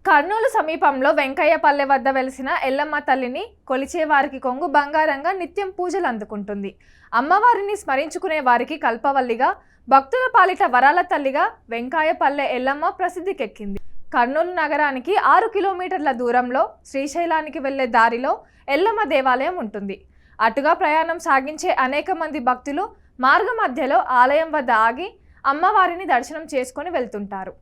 కర్నూలు సమీపంలో వెంకయ్యపల్లె వద్ద వెలిసిన ఎల్లమ్మ తల్లిని కొలిచే వారికి కొంగు బంగారంగా నిత్యం పూజలు అందుకుంటుంది. అమ్మవారిని స్మరించుకునే వారికి కల్పవల్లిగా, భక్తుల పాలిట వరాల తల్లిగా వెంకయ్యపల్లె ఎల్లమ్మ ప్రసిద్ధికెక్కింది. కర్నూలు నగరానికి 6 కిలోమీటర్ల దూరంలో శ్రీశైలానికి వెళ్లే దారిలో ఎల్లమ్మ దేవాలయం ఉంటుంది. అటుగా ప్రయాణం సాగించే అనేక మంది భక్తులు మార్గ మధ్యలో ఆలయం వద్ద ఆగి అమ్మవారిని దర్శనం చేసుకొని వెళ్తుంటారు.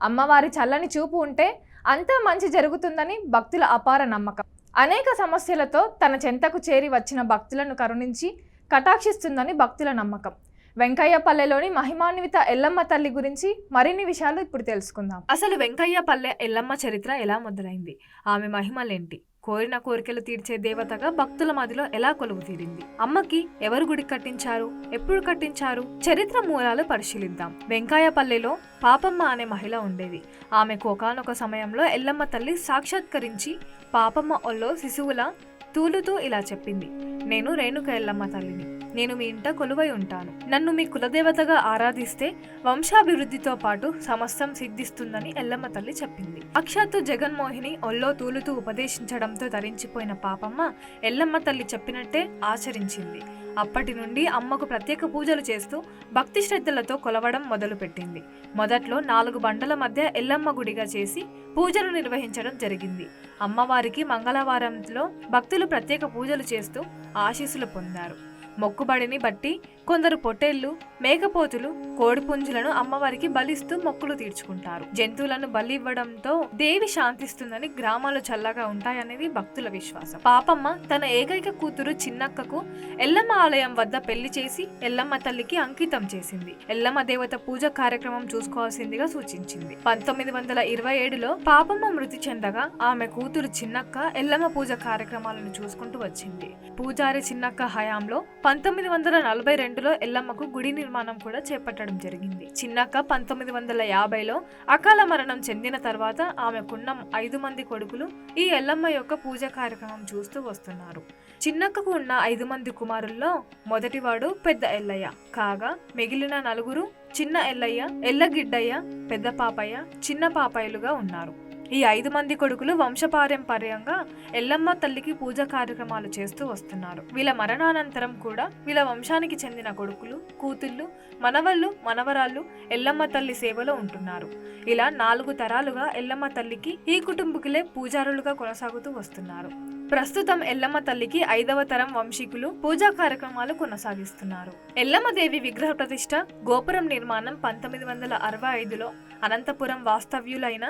అమ్మవారి చల్లని చూపు ఉంటే అంతా మంచి జరుగుతుందని భక్తుల అపార నమ్మకం. అనేక సమస్యలతో తన చెంతకు చేరి వచ్చిన భక్తులను కరుణించి కటాక్షిస్తుందని భక్తుల నమ్మకం. వెంకయ్యపల్లెలోని మహిమాన్విత ఎల్లమ్మ తల్లి గురించి మరిన్ని విషయాలు ఇప్పుడు తెలుసుకుందాం. అసలు వెంకయ్యపల్లె ఎల్లమ్మ చరిత్ర ఎలా మొదలైంది, ఆమె మహిమలేంటి, కోరిన కోరికలు తీర్చే దేవతగా భక్తుల మధ్యలో ఎలా కొలువు తీరింది, అమ్మకి ఎవరు గుడి కట్టించారు, ఎప్పుడు కట్టించారు, చరిత్ర మూలాలు పరిశీలిద్దాం. వెంకయ్యపల్లెలో పాపమ్మ అనే మహిళ ఉండేది. ఆమెకు ఒకానొక సమయంలో ఎల్లమ్మ తల్లి సాక్షాత్కరించి పాపమ్మ ఒళ్ళో శిశువులా తూలుతూ ఇలా చెప్పింది: నేను రేణుక ఎల్లమ్మ తల్లిని, నేను మీ ఇంట కొలువై ఉంటాను. నన్ను మీ కులదేవతగా ఆరాధిస్తే వంశాభివృద్ధితో పాటు సమస్తం సిద్ధిస్తుందని ఎల్లమ్మ తల్లి చెప్పింది. సాక్షాత్తు జగన్మోహిని ఒళ్ళో తూలుతూ ఉపదేశించడంతో ధరించిపోయిన పాపమ్మ ఎల్లమ్మ తల్లి చెప్పినట్టే ఆచరించింది. అప్పటి నుండి అమ్మకు ప్రత్యేక పూజలు చేస్తూ భక్తి శ్రద్ధలతో కొలవడం మొదలుపెట్టింది. మొదట్లో 4 బండల మధ్య ఎల్లమ్మ గుడిగా చేసి పూజలు నిర్వహించడం జరిగింది. అమ్మవారికి మంగళవారంలో భక్తులు ప్రత్యేక పూజలు చేస్తూ ఆశీస్సులు పొందారు. మొక్కుబడిని బట్టి కొందరు పొట్టేళ్లు, మేకపోతులు, కోడిపుంజులను అమ్మవారికి బలిస్తూ మొక్కులు తీర్చుకుంటారు. జంతువులను బలి ఇవ్వడంతో దేవి శాంతిస్తుందని, గ్రామాలు చల్లగా ఉంటాయనేది భక్తుల విశ్వాసం. పాపమ్మ తన ఏకైక కూతురు చిన్నక్కకు ఎల్లమ్మ ఆలయం వద్ద పెళ్లి చేసి ఎల్లమ్మ తల్లికి అంకితం చేసింది. ఎల్లమ్మ దేవత పూజ కార్యక్రమం చూసుకోవాల్సిందిగా సూచించింది. 1927లో పాపమ్మ మృతి చెందగా ఆమె కూతురు చిన్నక్క ఎల్లమ్మ పూజ కార్యక్రమాలను చూసుకుంటూ వచ్చింది. పూజారి చిన్నక్క హయాంలో 1942లో ఎల్లమ్మకు గుడి నిర్మాణం కూడా చేపట్టడం జరిగింది. చిన్నక్క 1950లో అకాల మరణం చెందిన తర్వాత ఆమెకున్న 5 మంది కొడుకులు ఈ ఎల్లమ్మ యొక్క పూజ కార్యక్రమం చూస్తూ వస్తున్నారు. చిన్నక్కకు ఉన్న 5 మంది కుమారుల్లో మొదటివాడు పెద్ద ఎల్లయ్య కాగా మిగిలిన 4 చిన్న ఎల్లయ్య, ఎల్లగిడ్డయ్య, పెద్ద పాపయ్య, చిన్న పాపయ్యలుగా ఉన్నారు. ఈ 5 మంది కొడుకులు వంశపారంపర్యంగా ఎల్లమ్మ తల్లికి పూజ కార్యక్రమాలు చేస్తూ వస్తున్నారు. వీళ్ళ మరణానంతరం కూడా వీళ్ళ వంశానికి చెందిన కొడుకులు, కూతుళ్ళు, మనవళ్ళు, మనవరాళ్ళు ఎల్లమ్మ తల్లి సేవలో ఉంటున్నారు. ఇలా 4 తరాలుగా ఎల్లమ్మ తల్లికి ఈ కుటుంబకులే పూజారులుగా కొనసాగుతూ వస్తున్నారు. ప్రస్తుతం ఎల్లమ్మ తల్లికి 5వ తరం వంశీకులు పూజా కార్యక్రమాలు కొనసాగిస్తున్నారు. ఎల్లమ్మ దేవి విగ్రహ ప్రతిష్ఠ, గోపురం నిర్మాణం 1965లో అనంతపురం వాస్తవ్యులైన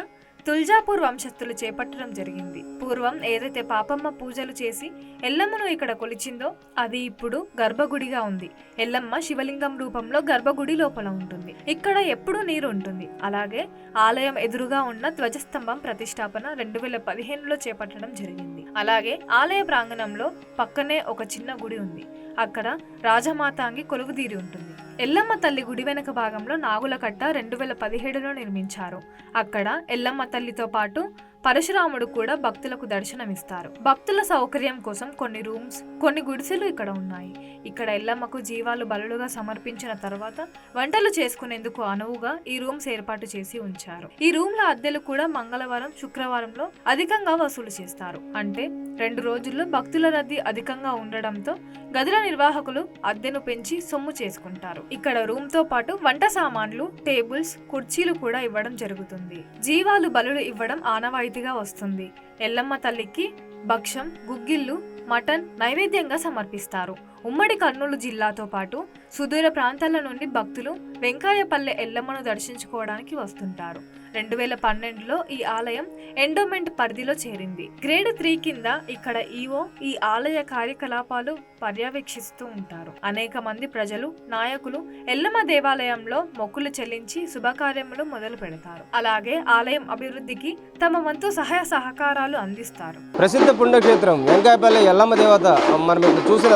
తుల్జాపూర్ వంశస్థులు చేపట్టడం జరిగింది. పూర్వం ఏదైతే పాపమ్మ పూజలు చేసి ఎల్లమ్మను ఇక్కడ కొలిచిందో అది ఇప్పుడు గర్భగుడిగా ఉంది. ఎల్లమ్మ శివలింగం రూపంలో గర్భగుడి లోపల ఉంటుంది. ఇక్కడ ఎప్పుడూ నీరు ఉంటుంది. అలాగే ఆలయం ఎదురుగా ఉన్న ధ్వజస్తంభం ప్రతిష్టాపన 2015లో చేపట్టడం జరిగింది. అలాగే ఆలయ ప్రాంగణంలో పక్కనే ఒక చిన్న గుడి ఉంది. అక్కడ రాజమాతాంగి కొలువుదీరి ఉంటుంది. ఎల్లమ్మ తల్లి గుడి వెనక భాగంలో నాగుల కట్ట 2017లో నిర్మించారు. అక్కడ ఎల్లమ్మ తల్లితో పాటు పరశురాముడు కూడా భక్తులకు దర్శనమిస్తారు. భక్తుల సౌకర్యం కోసం కొన్ని రూమ్స్, కొన్ని గుడిసెలు ఇక్కడ ఉన్నాయి. ఇక్కడ ఎల్లమ్మకు జీవాలు బలులుగా సమర్పించిన తర్వాత వంటలు చేసుకునేందుకు అనువుగా ఈ రూమ్స్ ఏర్పాటు చేసి ఉంచారు. ఈ రూమ్ల అద్దెలు కూడా మంగళవారం, శుక్రవారంలో అధికంగా వసూలు చేస్తారు. అంటే 2 రోజుల్లో భక్తుల రద్దీ అధికంగా ఉండడంతో గదుల నిర్వాహకులు అద్దెను పెంచి సొమ్ము చేసుకుంటారు. ఇక్కడ రూమ్ తో పాటు వంట సామాన్లు, టేబుల్స్, కుర్చీలు కూడా ఇవ్వడం జరుగుతుంది. జీవాలు బలులు ఇవ్వడం ఆనవాయితీగా వస్తుంది. ఎల్లమ్మ తల్లికి భక్షం, గుగ్గిళ్ళు, మటన్ నైవేద్యంగా సమర్పిస్తారు. ఉమ్మడి కర్నూలు జిల్లాతో పాటు సుదూర ప్రాంతాల నుండి భక్తులు వెంకయ్యపల్లె ఎల్లమ్మను దర్శించుకోవడానికి వస్తుంటారు. 2012లో ఈ ఆలయం ఎండోమెంట్ పరిధిలో చేరింది. గ్రేడ్ 3 కింద ఇక్కడ ఈవో ఈ ఆలయ కార్యకలాపాలు పర్యవేక్షిస్తూ ఉంటారు. అనేక మంది ప్రజలు, నాయకులు ఎల్లమ్మ దేవాలయంలో మొక్కులు చెల్లించి శుభకార్యములు మొదలు పెడతారు. అలాగే ఆలయం అభివృద్ధికి తమ వంతు సహాయ సహకారాలు అందిస్తారు. ప్రసిద్ధ పుణ్యక్షేత్రం వెంకయ్యపల్లె ఎల్లమ్మ దేవత. మనం ఇక్కడ చూసిన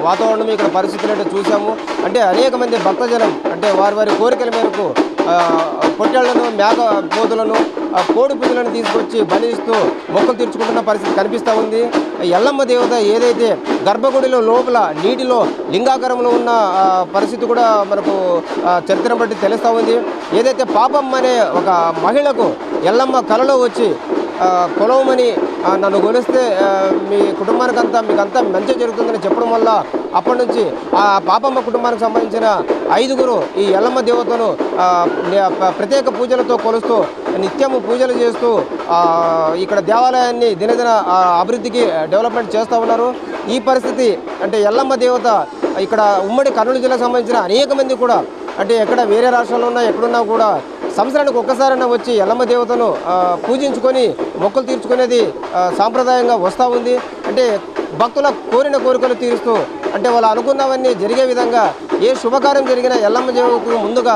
వాతావరణం, ఇక్కడ పరిస్థితులు అంటే చూసాము. అంటే అనేక మంది భక్తజనం అంటే వారి కోరికల మేరకు పొట్టేళ్లను, మేక పోతులను, కోడి పుంజులను తీసుకొచ్చి బలిస్తూ మొక్కలు తీర్చుకుంటున్న పరిస్థితి కనిపిస్తూ ఉంది. ఎల్లమ్మ దేవత ఏదైతే గర్భగుడిలో లోపల నీటిలో లింగాకారంలో ఉన్న పరిస్థితి కూడా మనకు చరిత్రను బట్టి తెలుస్తూ ఉంది. ఏదైతే పాపమ్మ అనే ఒక మహిళకు ఎల్లమ్మ కలలో వచ్చి కొలవమని నన్ను కొలిస్తే మీ కుటుంబానికంతా మీకంతా మంచి జరుగుతుందని చెప్పడం వల్ల అప్పటి నుంచి ఆ పాపమ్మ కుటుంబానికి సంబంధించిన 5గురు ఈ ఎల్లమ్మ దేవతను ప్రత్యేక పూజలతో కొలుస్తూ నిత్యము పూజలు చేస్తూ ఇక్కడ దేవాలయాన్ని దినదిన అభివృద్ధికి డెవలప్మెంట్ చేస్తూ ఉన్నారు. ఈ పరిస్థితి అంటే ఎల్లమ్మ దేవత ఇక్కడ ఉమ్మడి కర్నూలు జిల్లాకు సంబంధించిన అనేక మంది కూడా అంటే ఎక్కడ వేరే రాష్ట్రాల్లో ఉన్నా ఎక్కడున్నా కూడా సంవత్సరానికి ఒక్కసారైనా వచ్చి ఎల్లమ్మ దేవతను పూజించుకొని మొక్కులు తీర్చుకునేది సాంప్రదాయంగా వస్తూ ఉంది. అంటే భక్తుల కోరిన కోరికలు తీరుస్తూ అంటే వాళ్ళు అనుకున్నవన్నీ జరిగే విధంగా ఏ శుభకార్యం జరిగినా ఎల్లమ్మ దేవతకు ముందుగా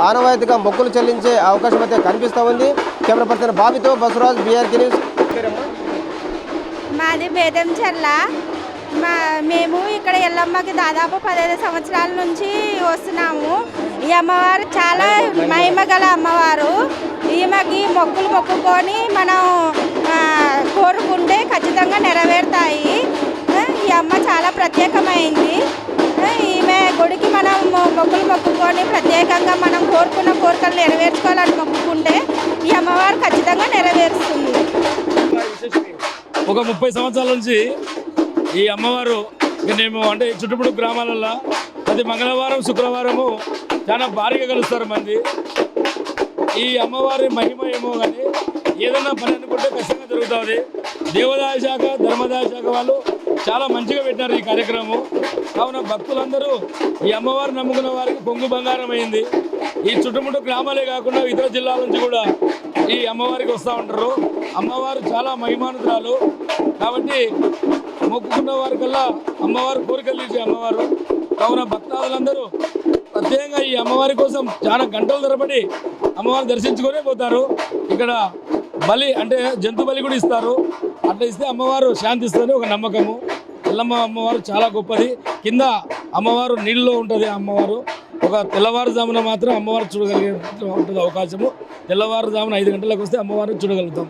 ఆనవాయితీగా మొక్కులు చెల్లించే అవకాశం అయితే కనిపిస్తూ ఉంది. కెమెరా పర్సన్ బాబితో బసవరాజ్, BRK న్యూస్. మాది బేదంచెర్ల. మేము ఇక్కడ ఎల్లమ్మకి దాదాపు 15 సంవత్సరాల నుంచి వస్తున్నాము. ఈ అమ్మవారు చాలా మహిమ గల అమ్మవారు. ఈమెకి మొక్కులు మొక్కుకొని మనం కోరుకుంటే ఖచ్చితంగా నెరవేరుతాయి. ఈ అమ్మ చాలా ప్రత్యేకమైంది. ఈమె గుడికి మనం మొక్కులు మొక్కుకొని ప్రత్యేకంగా మనం కోరుకున్న కోరికలు నెరవేర్చుకోవాలని మొక్కుకుంటే ఈ అమ్మవారు ఖచ్చితంగా నెరవేరుస్తుంది. ఒక 30 సంవత్సరాల నుంచి ఈ అమ్మవారు మేము అంటే చుట్టుపక్కల గ్రామాలలో ప్రతి మంగళవారం శుక్రవారము చాలా భారీగా కలుస్తారు మంది. ఈ అమ్మవారి మహిమ ఏమో కానీ ఏదైనా పని అనుకుంటే ఖచ్చితంగా జరుగుతుంది. దేవాదాయ శాఖ, ధర్మదాయ శాఖ వాళ్ళు చాలా మంచిగా పెట్టినారు ఈ కార్యక్రమం. కావున భక్తులందరూ ఈ అమ్మవారు నమ్ముకున్న వారికి కొంగు బంగారం అయింది. ఈ చుట్టుముట్టు గ్రామాలే కాకుండా ఇతర జిల్లాల నుంచి కూడా ఈ అమ్మవారికి వస్తూ ఉంటారు. అమ్మవారు చాలా మహిమానురాలు కాబట్టి మొక్కుకున్న వారికల్లా అమ్మవారు కోరికలు తీసే అమ్మవారు. కావున భక్తాదులందరూ ప్రత్యేకంగా ఈ అమ్మవారి కోసం చాలా గంటల తరబడి అమ్మవారిని దర్శించుకొనే పోతారు. ఇక్కడ బలి అంటే జంతు బలి కూడా ఇస్తారు. అట్లా ఇస్తే అమ్మవారు శాంతిస్తుంది ఒక నమ్మకము. ఎల్లమ్మ అమ్మవారు చాలా గొప్పది. కింద అమ్మవారు నీళ్ళలో ఉంటుంది. అమ్మవారు ఒక తెల్లవారుజామున మాత్రం అమ్మవారు చూడగలిగే ఉంటుంది అవకాశము. తెల్లవారుజామున 5 గంటలకు వస్తే అమ్మవారిని చూడగలుగుతాం.